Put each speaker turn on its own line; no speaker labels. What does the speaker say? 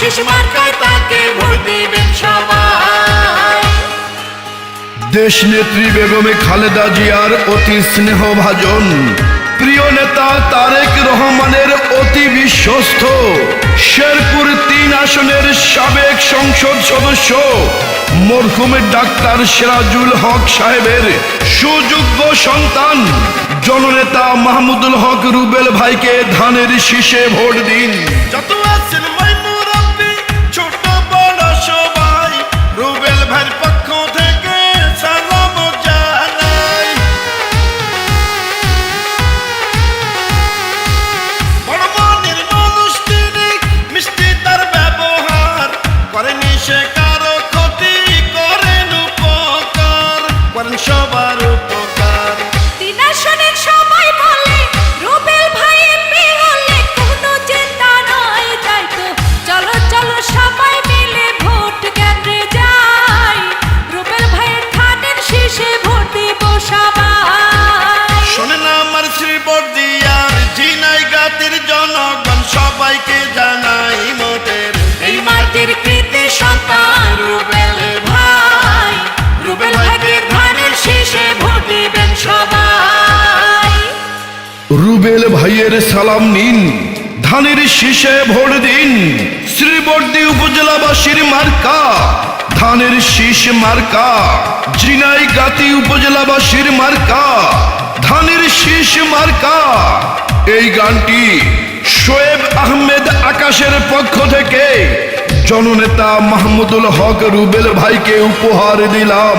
শীষ মার্কায় তাকে ভোট দিবেন সবাই।
দেশ নেত্রী বেগমে খালেদা জিয়ার অতি স্নেহভাজন প্রিয় নেতা তারেক রহমানের অতি বিশ্বস্ত শেরপুর ৩ আসনের সাবেক সংসদ সদস্য মরহুমের ডাক্তার সিরাজুল হক সাহেবের সুযোগ্য সন্তান জননেতা মাহমুদুল হক রুবেল ভাইকে ধানের শীষে ভোট দিন।
যত আছেন ভাই মুরব্বি ছোট বড় সবাই রুবেল ভাইয়ের পক্ষ থেকে সালাম জানাই। বড় মনের মানুষ তিনি, মিষ্টি তার ব্যবহার, করেনি সে কারো ক্ষতি, করেন উপকার, করেন সবার উপকার।
৩ আসনের সবাই বলে রুবেল ভাই এমপি হলে কোনো চিন্তা নয়, তাই তো চলো চলো সবাই মিলে ভোট কেন্দ্রে যাই, রুবেল ভাইয়ের ধানের শীষে ভোট দিব সবাই।
শোনেন আমার শ্রীবর্দিয়ার ঝিনাইগাতির জনগণ সবাইকে জানাই মোদের
এই মাটির কৃতি সন্তান রুবেল ভাই, রুবেল ভাইকে ধানের শীষে ভোট দিবেন সবাই।
রুবেল ভাইয়ের সালাম নিন, ধানের শীষে ভোট দিন। শ্রীবর্দী উপজেলাবাসীর মার্কা ধানের শীষ মার্কা, ঝিনাইগাতি উপজেলাবাসীর মার্কা ধানের শীষ মার্কা। এই গানটি শোয়েব আহমেদ আকাশের পক্ষ থেকে জননেতা মাহমুদুল হক রুবেল ভাইকে উপহার দিলাম।